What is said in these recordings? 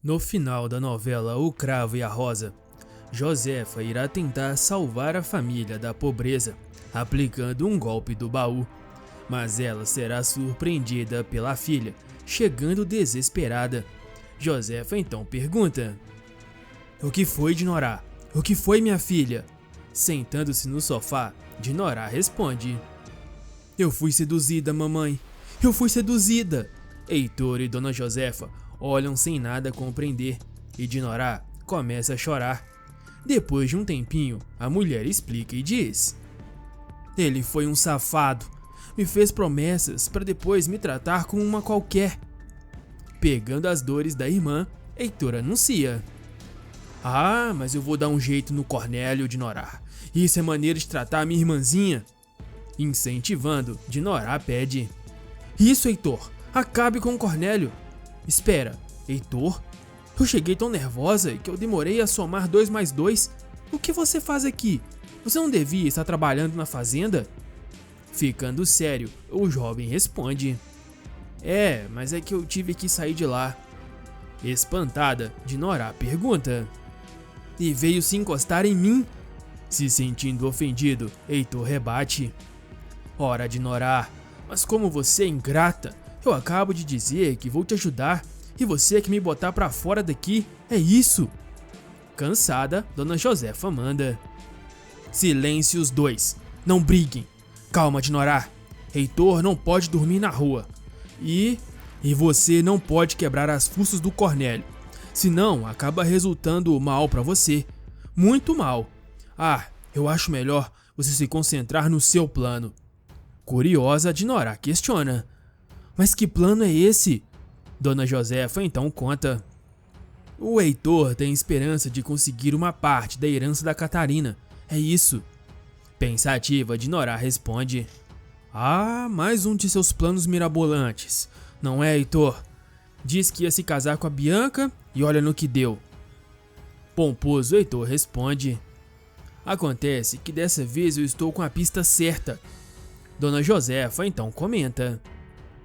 No final da novela O Cravo e a Rosa, Josefa irá tentar salvar a família da pobreza, aplicando um golpe do baú. Mas ela será surpreendida pela filha, chegando desesperada. Josefa então pergunta: "O que foi, Dinorá? O que foi, minha filha?" Sentando-se no sofá, Dinorá responde: "Eu fui seduzida, mamãe. Eu fui seduzida." Heitor e Dona Josefa olham sem nada compreender e Dinorá começa a chorar. Depois de um tempinho, a mulher explica e diz: "Ele foi um safado. Me fez promessas para depois me tratar como uma qualquer." Pegando as dores da irmã, Heitor anuncia: "Ah, mas eu vou dar um jeito no Cornélio, Dinorá. Isso é maneira de tratar a minha irmãzinha." Incentivando, Dinorá pede: "Isso, Heitor, acabe com o Cornélio." "Espera, Heitor? Eu cheguei tão nervosa que eu demorei a somar 2 mais 2. O que você faz aqui? Você não devia estar trabalhando na fazenda?" Ficando sério, o jovem responde: Mas é que eu tive que sair de lá." Espantada, Dinorá pergunta: "E veio se encostar em mim?" Se sentindo ofendido, Heitor rebate: "Ora, Dinorá, mas como você é ingrata. Eu acabo de dizer que vou te ajudar e você quer me botar pra fora daqui, é isso?" Cansada, Dona Josefa manda: "Silêncio os dois, não briguem. Calma, Dinorá. Heitor não pode dormir na rua. E você não pode quebrar as fuças do Cornélio, senão acaba resultando mal pra você. Muito mal. Eu acho melhor você se concentrar no seu plano." Curiosa, Dinorá questiona: "Mas que plano é esse?" Dona Josefa então conta: "O Heitor tem esperança de conseguir uma parte da herança da Catarina, é isso." Pensativa, Dinorá responde: Mais um de seus planos mirabolantes, não é, Heitor? Diz que ia se casar com a Bianca e olha no que deu." Pomposo, Heitor responde: "Acontece que dessa vez eu estou com a pista certa." Dona Josefa então comenta: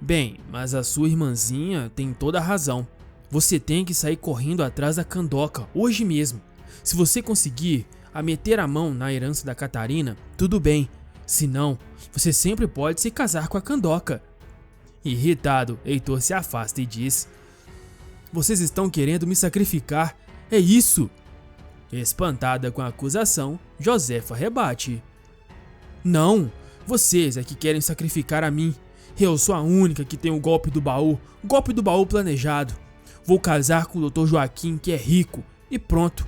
"Bem, mas a sua irmãzinha tem toda a razão. Você tem que sair correndo atrás da Candoca hoje mesmo. Se você conseguir meter a mão na herança da Catarina, tudo bem. Se não, você sempre pode se casar com a Candoca." Irritado, Heitor se afasta e diz: "Vocês estão querendo me sacrificar, é isso?" Espantada com a acusação, Josefa rebate: "Não, vocês é que querem sacrificar a mim. Eu sou a única que tem o golpe do baú planejado. Vou casar com o Dr. Joaquim, que é rico, e pronto.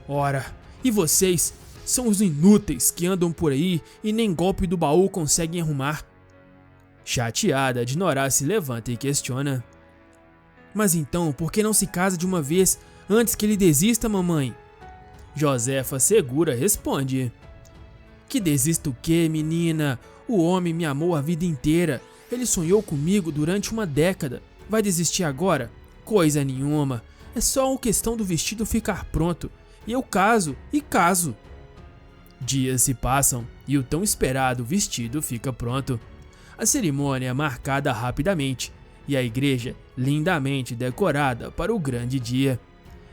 Ora, e vocês são os inúteis que andam por aí e nem golpe do baú conseguem arrumar." Chateada, Dinorá se levanta e questiona: "Mas então, por que não se casa de uma vez antes que ele desista, mamãe?" Josefa segura responde: "Que desista o quê, menina? O homem me amou a vida inteira. Ele sonhou comigo durante uma década. Vai desistir agora? Coisa nenhuma. É só uma questão do vestido ficar pronto. E eu caso, e caso." Dias se passam e o tão esperado vestido fica pronto. A cerimônia é marcada rapidamente e a igreja lindamente decorada para o grande dia.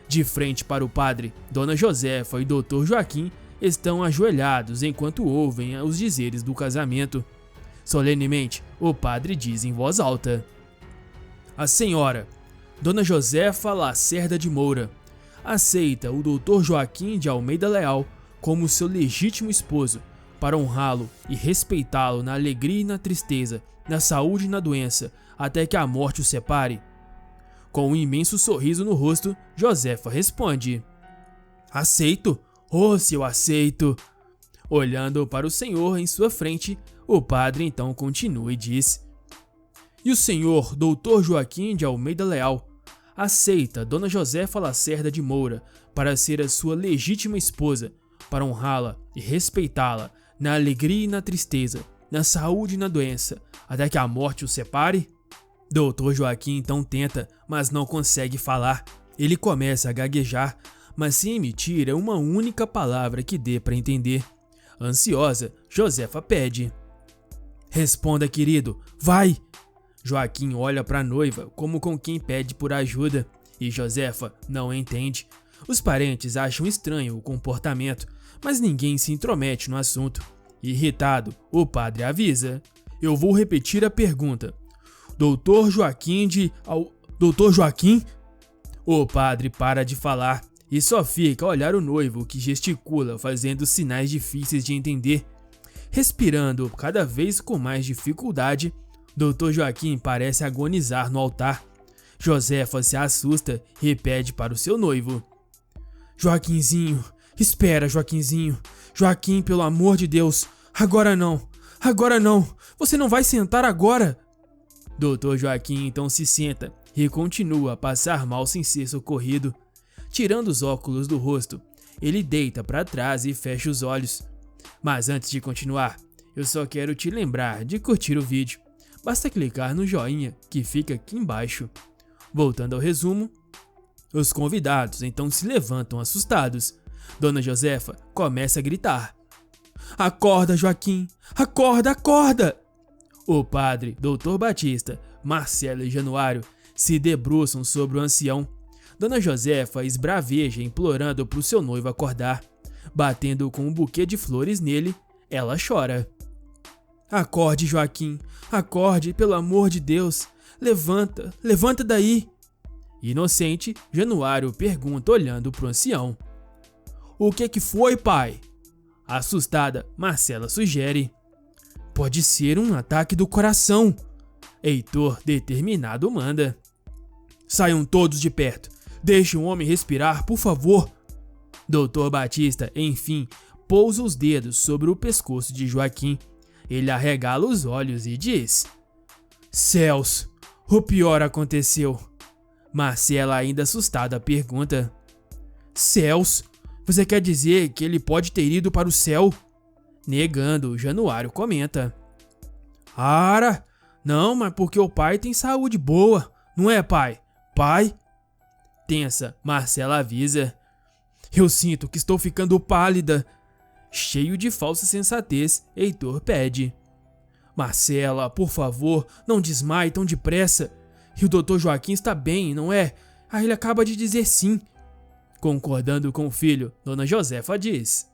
De frente para o padre, Dona Josefa e Dr. Joaquim estão ajoelhados enquanto ouvem os dizeres do casamento. Solenemente, o padre diz em voz alta: "A senhora, Dona Josefa Lacerda de Moura, aceita o Dr. Joaquim de Almeida Leal como seu legítimo esposo, para honrá-lo e respeitá-lo na alegria e na tristeza, na saúde e na doença, até que a morte o separe." Com um imenso sorriso no rosto, Josefa responde: "Aceito, se eu aceito." Olhando para o senhor em sua frente, o padre então continua e diz: "E o senhor Dr. Joaquim de Almeida Leal aceita Dona Josefa Lacerda de Moura para ser a sua legítima esposa, para honrá-la e respeitá-la na alegria e na tristeza, na saúde e na doença, até que a morte os separe?" Dr. Joaquim então tenta, mas não consegue falar. Ele começa a gaguejar, mas sem emitir uma única palavra que dê para entender. Ansiosa, Josefa pede: "Responda, querido, vai!" Joaquim olha para a noiva como com quem pede por ajuda e Josefa não entende. Os parentes acham estranho o comportamento, mas ninguém se intromete no assunto. Irritado, o padre avisa: eu vou repetir a pergunta. Doutor Joaquim Doutor Joaquim? O padre para de falar e só fica a olhar o noivo, que gesticula fazendo sinais difíceis de entender. Respirando cada vez com mais dificuldade, Dr. Joaquim parece agonizar no altar. Josefa se assusta e pede para o seu noivo: Joaquinzinho, espera, Joaquinzinho. Joaquim, pelo amor de Deus, agora não, você não vai sentar agora. Dr. Joaquim então se senta e continua a passar mal sem ser socorrido. Tirando os óculos do rosto, ele deita para trás e fecha os olhos. Mas antes de continuar, eu só quero te lembrar de curtir o vídeo. Basta clicar no joinha que fica aqui embaixo. Voltando ao resumo, os convidados então se levantam assustados. Dona Josefa começa a gritar: Acorda, Joaquim! Acorda, acorda! O padre, Dr. Batista, Marcelo e Januário se debruçam sobre o ancião. Dona Josefa esbraveja implorando para o seu noivo acordar. Batendo com um buquê de flores nele, ela chora. Acorde, Joaquim, acorde, pelo amor de Deus. Levanta, levanta daí. Inocente, Januário pergunta olhando para o ancião: O que foi, pai? Assustada, Marcela sugere: Pode ser um ataque do coração. Heitor, determinado, manda: Saiam todos de perto. Deixe o homem respirar, por favor. Dr. Batista, enfim, pousa os dedos sobre o pescoço de Joaquim. Ele arregala os olhos e diz: Céus, o pior aconteceu. Marcela, ainda assustada, pergunta: Céus? Você quer dizer que ele pode ter ido para o céu? Negando, Januário comenta: Ara, não, mas porque o pai tem saúde boa, não é, pai? Pai? Tensa, Marcela avisa: Eu sinto que estou ficando pálida. Cheio de falsa sensatez, Heitor pede: Marcela, por favor, não desmaie tão depressa. E o Dr. Joaquim está bem, não é? Ah, ele acaba de dizer sim. Concordando com o filho, Dona Josefa diz: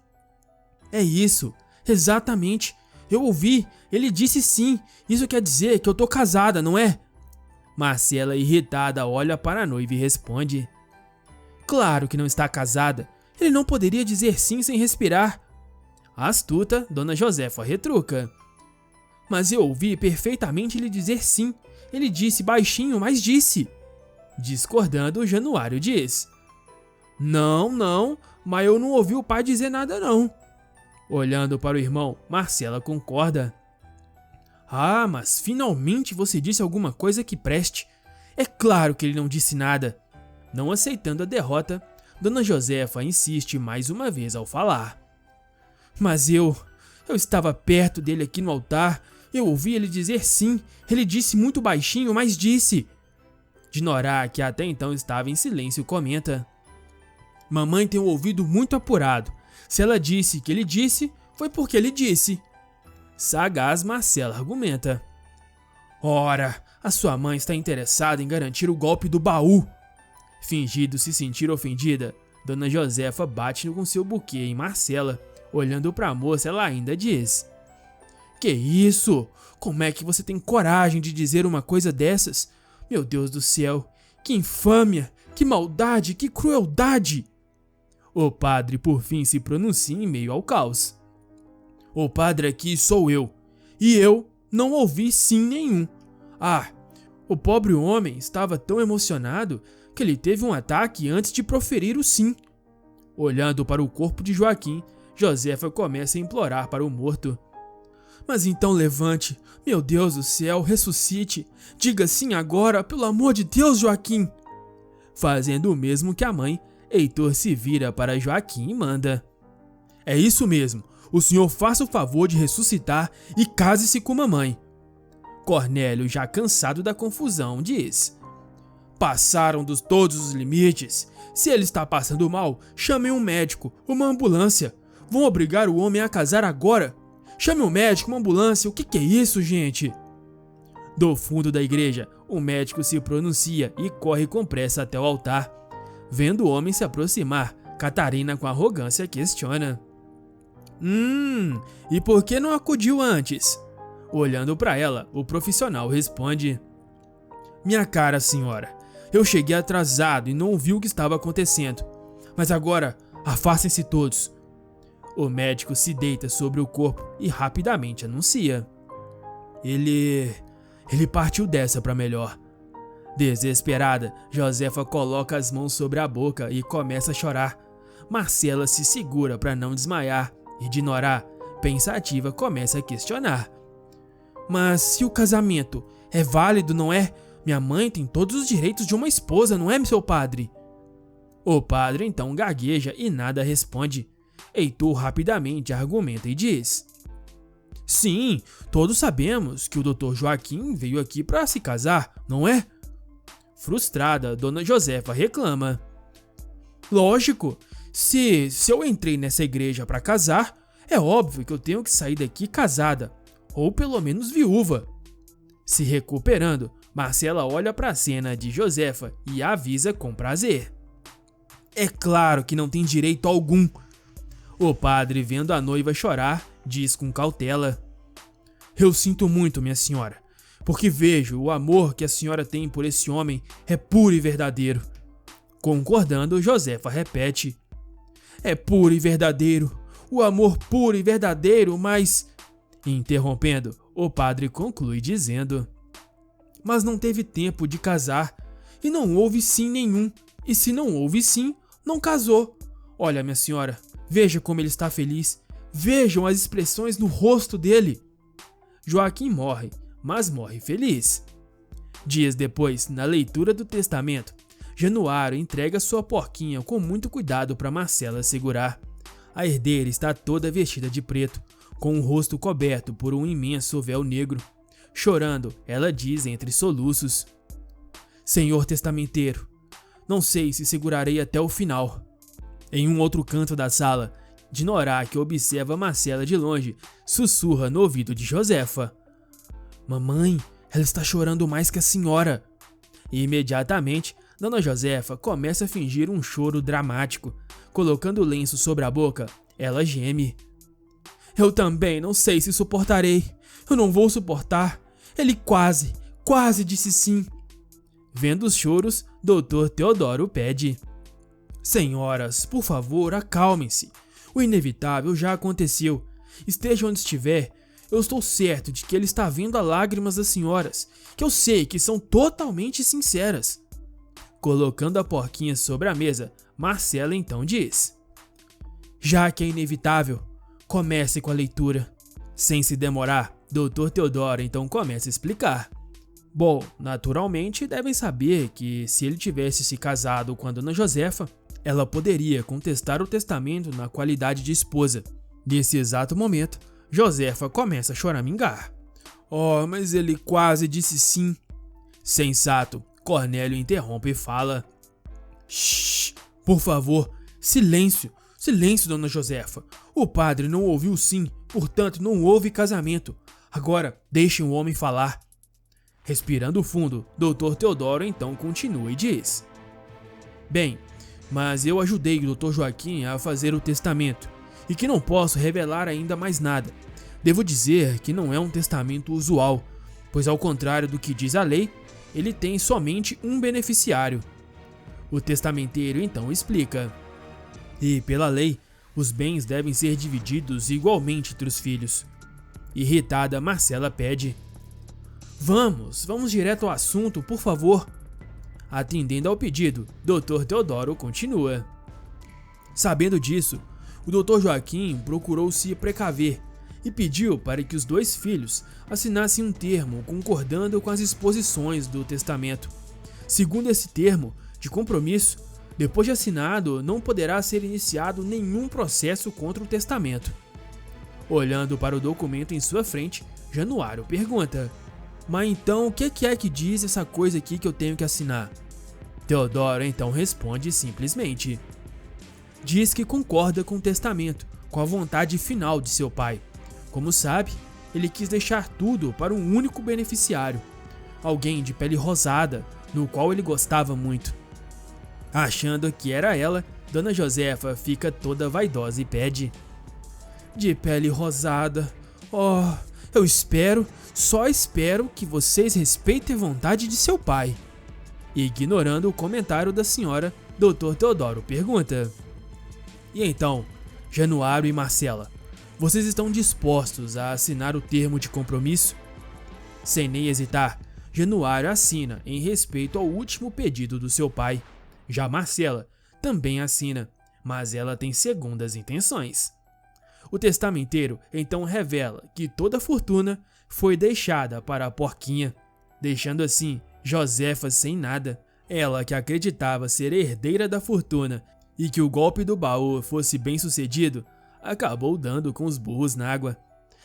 É isso, exatamente. Eu ouvi, ele disse sim. Isso quer dizer que eu tô casada, não é? Marcela, irritada, olha para a noiva e responde: Claro que não está casada. Ele não poderia dizer sim sem respirar. A astuta, Dona Josefa retruca: Mas eu ouvi perfeitamente ele dizer sim. Ele disse baixinho, mas disse. Discordando, Januário diz: Não, mas eu não ouvi o pai dizer nada não. Olhando para o irmão, Marcela concorda: Ah, mas finalmente você disse alguma coisa que preste. É claro que ele não disse nada. Não aceitando a derrota, Dona Josefa insiste mais uma vez ao falar: Mas eu estava perto dele aqui no altar. Eu ouvi ele dizer sim. Ele disse muito baixinho, mas disse. Dinorá, que até então estava em silêncio, comenta: Mamãe tem o ouvido muito apurado. Se ela disse que ele disse, foi porque ele disse. Sagaz, Marcela argumenta: Ora, a sua mãe está interessada em garantir o golpe do baú. Fingindo se sentir ofendida, Dona Josefa bate com seu buquê em Marcela. Olhando para a moça, ela ainda diz: Que isso? Como é que você tem coragem de dizer uma coisa dessas? Meu Deus do céu, que infâmia, que maldade, que crueldade! O padre por fim se pronuncia em meio ao caos: O padre aqui sou eu, e eu não ouvi sim nenhum. Ah, o pobre homem estava tão emocionado que ele teve um ataque antes de proferir o sim. Olhando para o corpo de Joaquim, Josefa começa a implorar para o morto: Mas então levante, meu Deus do céu, ressuscite, diga sim agora, pelo amor de Deus, Joaquim. Fazendo o mesmo que a mãe, Heitor se vira para Joaquim e manda: É isso mesmo, o senhor faça o favor de ressuscitar e case-se com mamãe. Cornélio, já cansado da confusão, diz: Passaram todos os limites. Se ele está passando mal, chamem um médico, uma ambulância. Vão obrigar o homem a casar agora? Chame um médico, uma ambulância, o que é isso, gente? Do fundo da igreja, o médico se pronuncia e corre com pressa até o altar. Vendo o homem se aproximar, Catarina com arrogância questiona: E por que não acudiu antes? Olhando para ela, o profissional responde: Minha cara senhora, eu cheguei atrasado e não ouvi o que estava acontecendo. Mas agora, afastem-se todos. O médico se deita sobre o corpo e rapidamente anuncia: Ele partiu dessa para melhor. Desesperada, Josefa coloca as mãos sobre a boca e começa a chorar. Marcela se segura para não desmaiar e Dinorá, pensativa, começa a questionar: Mas se o casamento é válido, não é? Minha mãe tem todos os direitos de uma esposa, não é, seu padre? O padre então gagueja e nada responde. Heitor rapidamente argumenta e diz: Sim, todos sabemos que o Dr. Joaquim veio aqui para se casar, não é? Frustrada, Dona Josefa reclama: Lógico, se eu entrei nessa igreja para casar, é óbvio que eu tenho que sair daqui casada, ou pelo menos viúva. Se recuperando, Marcela olha para a cena de Josefa e a avisa com prazer: É claro que não tem direito algum. O padre, vendo a noiva chorar, diz com cautela: Eu sinto muito, minha senhora, porque vejo o amor que a senhora tem por esse homem é puro e verdadeiro. Concordando, Josefa repete: É puro e verdadeiro, o amor puro e verdadeiro, mas... Interrompendo, o padre conclui dizendo: Mas não teve tempo de casar, e não houve sim nenhum, e se não houve sim, não casou. Olha, minha senhora, veja como ele está feliz, vejam as expressões no rosto dele. Joaquim morre, mas morre feliz. Dias depois, na leitura do testamento, Januário entrega sua porquinha com muito cuidado para Marcela segurar. A herdeira está toda vestida de preto, com o rosto coberto por um imenso véu negro. Chorando, ela diz entre soluços: Senhor testamenteiro, não sei se segurarei até o final. Em um outro canto da sala, Dinorá, que observa Marcela de longe, sussurra no ouvido de Josefa: Mamãe, ela está chorando mais que a senhora. E imediatamente, Dona Josefa começa a fingir um choro dramático. Colocando o lenço sobre a boca, ela geme: Eu também não sei se suportarei. Eu não vou suportar. Ele quase disse sim. Vendo os choros, Dr. Teodoro pede: Senhoras, por favor, acalmem-se. O inevitável já aconteceu. Esteja onde estiver, eu estou certo de que ele está vendo as lágrimas das senhoras, que eu sei que são totalmente sinceras. Colocando a porquinha sobre a mesa, Marcela então diz: Já que é inevitável, comece com a leitura. Sem se demorar, Dr. Teodoro então começa a explicar. Bom, naturalmente devem saber que se ele tivesse se casado com a Dona Josefa, ela poderia contestar o testamento na qualidade de esposa. Nesse exato momento, Josefa começa a choramingar. Oh, mas ele quase disse sim. Sensato, Cornélio interrompe e fala: Shhh, por favor, silêncio, silêncio, Dona Josefa. O padre não ouviu sim, portanto não houve casamento. Agora, deixem o homem falar. Respirando fundo, Dr. Teodoro então continua e diz: Bem, mas eu ajudei o Dr. Joaquim a fazer o testamento, e que não posso revelar ainda mais nada. Devo dizer que não é um testamento usual, pois ao contrário do que diz a lei, ele tem somente um beneficiário. O testamenteiro então explica: E pela lei, os bens devem ser divididos igualmente entre os filhos. Irritada, Marcela pede: Vamos direto ao assunto, por favor. Atendendo ao pedido, Dr. Teodoro continua: Sabendo disso, o Dr. Joaquim procurou se precaver e pediu para que os dois filhos assinassem um termo concordando com as disposições do testamento. Segundo esse termo de compromisso, depois de assinado, não poderá ser iniciado nenhum processo contra o testamento. Olhando para o documento em sua frente, Januário pergunta: Mas então o que é que diz essa coisa aqui que eu tenho que assinar? Teodoro então responde simplesmente: Diz que concorda com o testamento, com a vontade final de seu pai. Como sabe, ele quis deixar tudo para um único beneficiário. alguém de pele rosada, no qual ele gostava muito. Achando que era ela, Dona Josefa fica toda vaidosa e pede: de pele rosada, oh, eu espero, só espero que vocês respeitem a vontade de seu pai. Ignorando o comentário da senhora, Dr. Teodoro pergunta: e então, Januário e Marcela, vocês estão dispostos a assinar o termo de compromisso? Sem nem hesitar, Januário assina em respeito ao último pedido do seu pai. Já Marcela também assina, mas ela tem segundas intenções. O testamenteiro então revela que toda a fortuna foi deixada para a porquinha, deixando assim Josefa sem nada. Ela que acreditava ser herdeira da fortuna e que o golpe do baú fosse bem sucedido, acabou dando com os burros na água.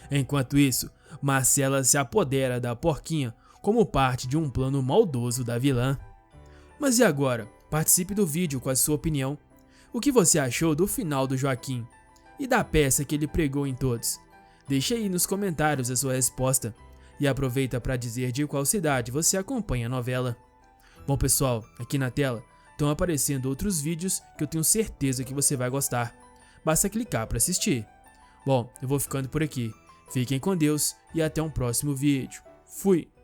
Enquanto isso, Marcela se apodera da porquinha como parte de um plano maldoso da vilã. Mas e agora? Participe do vídeo com a sua opinião. O que você achou do final do Joaquim? E da peça que ele pregou em todos? Deixe aí nos comentários a sua resposta. E aproveita para dizer de qual cidade você acompanha a novela. Bom pessoal, aqui na tela estão aparecendo outros vídeos que eu tenho certeza que você vai gostar. Basta clicar para assistir. Bom, eu vou ficando por aqui. Fiquem com Deus e até um próximo vídeo. Fui!